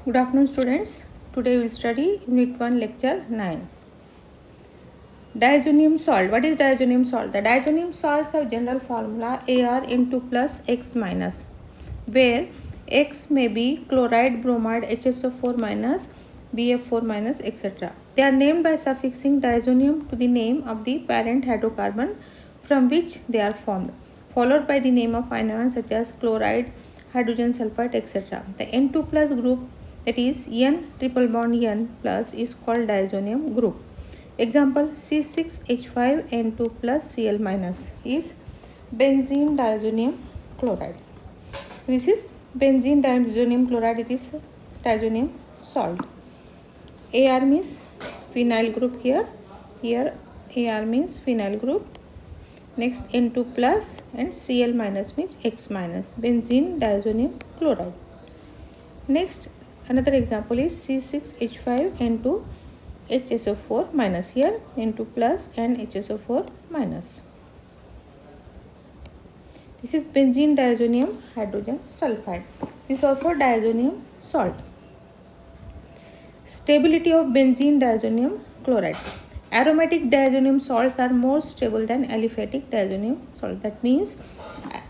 Good afternoon, students. Today we will study Unit 1, Lecture 9. Diazonium salt. What is diazonium salt? The diazonium salts have general formula ArN2 plus X minus, where X may be chloride, bromide, HSO4 minus, BF4 minus, etc. They are named by suffixing diazonium to the name of the parent hydrocarbon from which they are formed, followed by the name of ions such as chloride, hydrogen sulfide, etc. The N2 plus group, that is N triple bond N plus, is called diazonium group. Example, C6H5N2 plus Cl minus is benzene diazonium chloride. This is benzene diazonium chloride. It is diazonium salt. Ar means phenyl group here. Here Ar means phenyl group. Next N2 plus and Cl minus means X minus. Benzene diazonium chloride. Next another example is C6H5N2 HSO4 minus. Here N2 plus and HSO4 minus. This is benzene diazonium hydrogen sulfide. This is also diazonium salt. Stability of benzene diazonium chloride. Aromatic diazonium salts are more stable than aliphatic diazonium salt. That means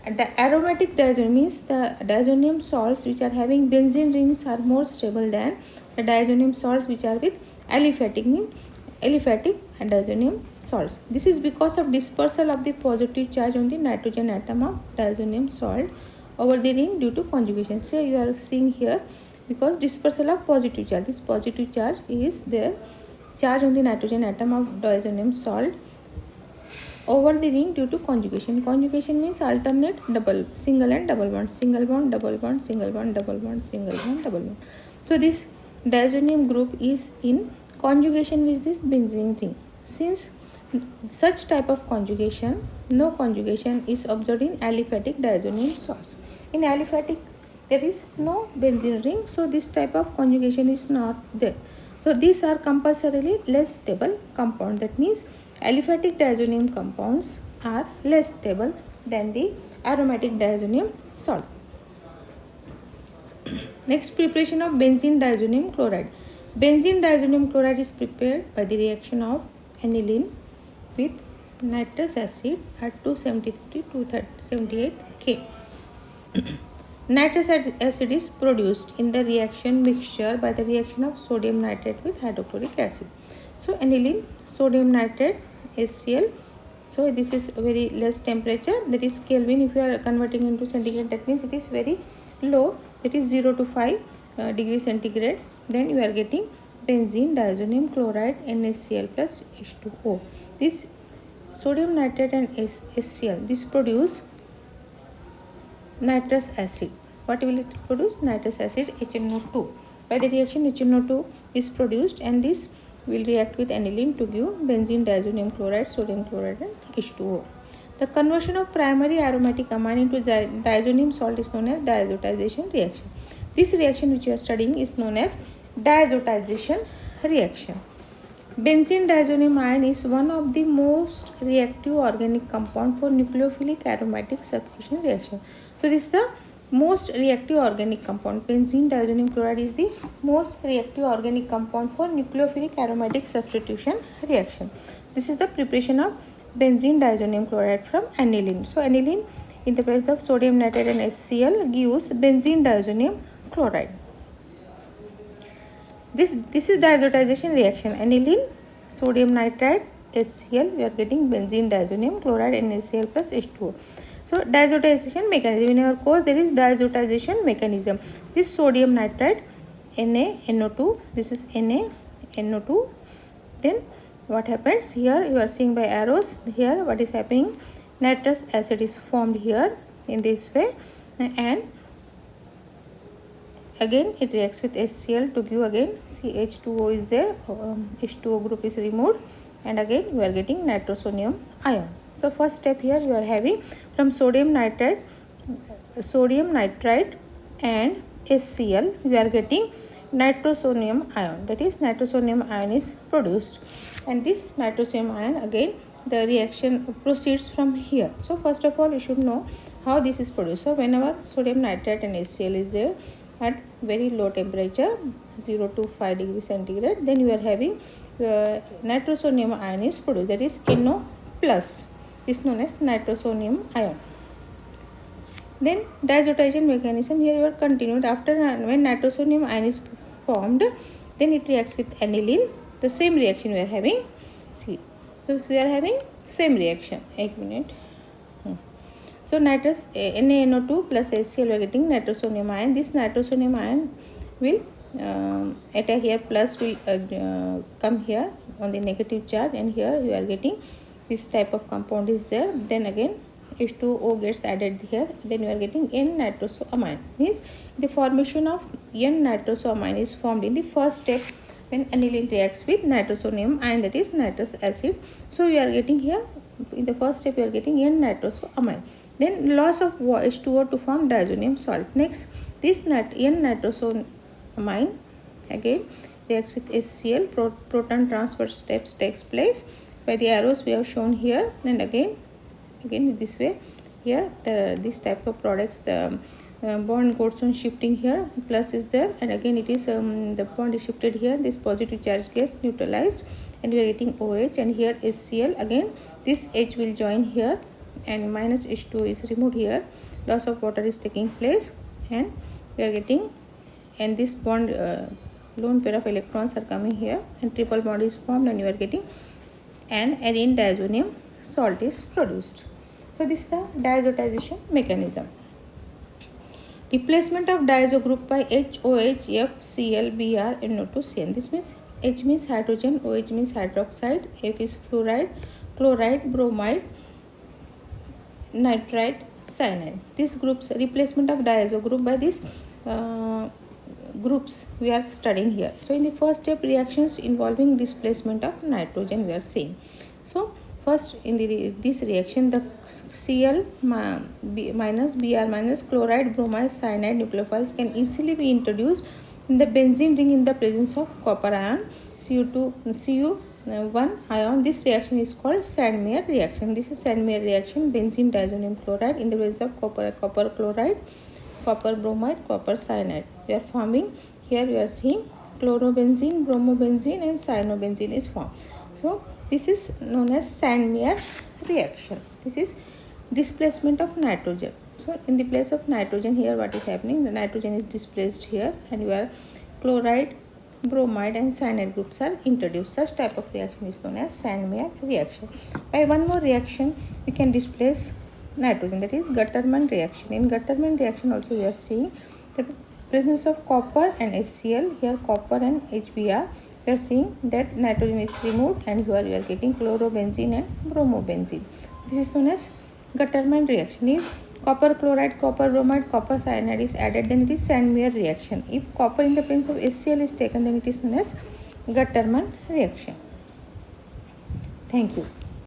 the aromatic diazonium means the diazonium salts which are having benzene rings are more stable than the diazonium salts which are with aliphatic, means aliphatic and diazonium salts. This is because of dispersal of the positive charge on the nitrogen atom of diazonium salt over the ring due to conjugation. So you are seeing here, because dispersal of positive charge, this positive charge is there, charge on the nitrogen atom of diazonium salt over the ring due to conjugation. Conjugation means alternate double, single and double bond, single bond, double bond, single bond, double bond, single bond, double bond. So this diazonium group is in conjugation with this benzene ring. Since such type of conjugation, no conjugation is observed in aliphatic diazonium salts. In aliphatic there is no benzene ring, so this type of conjugation is not there. So these are compulsorily less stable compound. That means aliphatic diazonium compounds are less stable than the aromatic diazonium salt. Next, preparation of benzene diazonium chloride. Benzene diazonium chloride is prepared by the reaction of aniline with nitrous acid at 273 to 278 K. Nitrous acid is produced in the reaction mixture by the reaction of sodium nitrate with hydrochloric acid. So aniline, sodium nitrate, HCl. So this is very less temperature, that is Kelvin. If you are converting into centigrade, that means it is very low, that is 0 to 5 degree centigrade. Then you are getting benzene diazonium chloride NaCl plus H2O. This sodium nitrate and HCl, this produce nitrous acid. What will it produce? Nitrous acid, HNO2. By the reaction, HNO2 is produced and this will react with aniline to give benzene diazonium chloride, sodium chloride and H2O. The conversion of primary aromatic amine into diazonium salt is known as diazotization reaction. This reaction which you are studying is known as diazotization reaction. Benzene diazonium ion is one of the most reactive organic compound for nucleophilic aromatic substitution reaction. So this is the most reactive organic compound. Benzene diazonium chloride is the most reactive organic compound for nucleophilic aromatic substitution reaction. This is the preparation of benzene diazonium chloride from aniline. So aniline in the presence of sodium nitrate and HCl gives benzene diazonium chloride. This is diazotization reaction. Aniline, sodium nitrate, HCl, we are getting benzene diazonium chloride NaCl plus H2O. So diazotization mechanism, in our course there is diazotization mechanism. This sodium nitrate, NaNO2, this is NaNO2. Then what happens here? You are seeing by arrows here what is happening. Nitrous acid is formed here in this way, and again it reacts with HCl to give again CH2O is there, H2O group is removed, and again we are getting nitrosonium ion. So first step here we are having from sodium nitrate and HCl we are getting nitrosonium ion, that is nitrosonium ion is produced, and this nitrosonium ion again the reaction proceeds from here. So first of all you should know how this is produced. So whenever sodium nitrate and HCl is there, at very low temperature 0 to 5 degrees centigrade. Then you are having nitrosonium ion is produced, that is NO plus, is known as nitrosonium ion. Then diazotization mechanism, here you are continued after when nitrosonium ion is formed, then it reacts with aniline. The same reaction we are having. See, so we are having same reaction. 1 minute. So nitrous NaNO2 plus HCl we are getting nitrosonium ion. This nitrosonium ion will attack here, plus will come here on the negative charge, and here you are getting this type of compound is there. Then again H2O gets added here, then you are getting N-nitrosoamine. Means the formation of N-nitrosoamine is formed in the first step when aniline reacts with nitrosonium ion, that is nitrous acid. So you are getting here in the first step you are getting N-nitrosoamine. Then loss of H2O to form diazonium salt. Next, this N-nitrosoamine again reacts with HCl. Proton transfer steps takes place by the arrows we have shown here, and again this way here this type of products, the bond goes on shifting here, plus is there, and again it is the bond is shifted here, this positive charge gets neutralized and we are getting OH, and here HCl, again this H will join here and minus H2 is removed here, loss of water is taking place, and we are getting, and this bond lone pair of electrons are coming here and triple bond is formed, and you are getting an arene diazonium salt is produced. So this is the diazotization mechanism. Replacement of diazo group by HOH, FCl, Br, NO2, CN. This means H means hydrogen, OH means hydroxide, F is fluoride, chloride, bromide, nitrite, cyanide. These groups, replacement of diazo group by these groups we are studying here. So in the first step, reactions involving displacement of nitrogen we are seeing. So first in this reaction, the Cl minus Br minus chloride, bromide, cyanide nucleophiles can easily be introduced in the benzene ring in the presence of copper ion, Cu1 ion. This reaction is called Sandmeyer reaction. This is Sandmeyer reaction, benzene diazonium chloride in the presence of copper chloride, copper bromide, copper cyanide. We are forming here, we are seeing chlorobenzene, bromobenzene and cyanobenzene is formed. So this is known as Sandmeyer reaction. This is displacement of nitrogen. So in the place of nitrogen, here what is happening, the nitrogen is displaced here, and your chloride, bromide and cyanide groups are introduced. Such type of reaction is known as Sandmeyer reaction. By one more reaction we can displace nitrogen, that is Gutterman reaction. In Gutterman reaction also we are seeing the presence of copper and HCl, here copper and HBr. We are seeing that nitrogen is removed, and here you are getting chlorobenzene and bromobenzene. This is known as Gutterman reaction. If copper chloride, copper bromide, copper cyanide is added, then it is Sandmeyer reaction. If copper in the presence of HCl is taken, then it is known as Gutterman reaction. Thank you.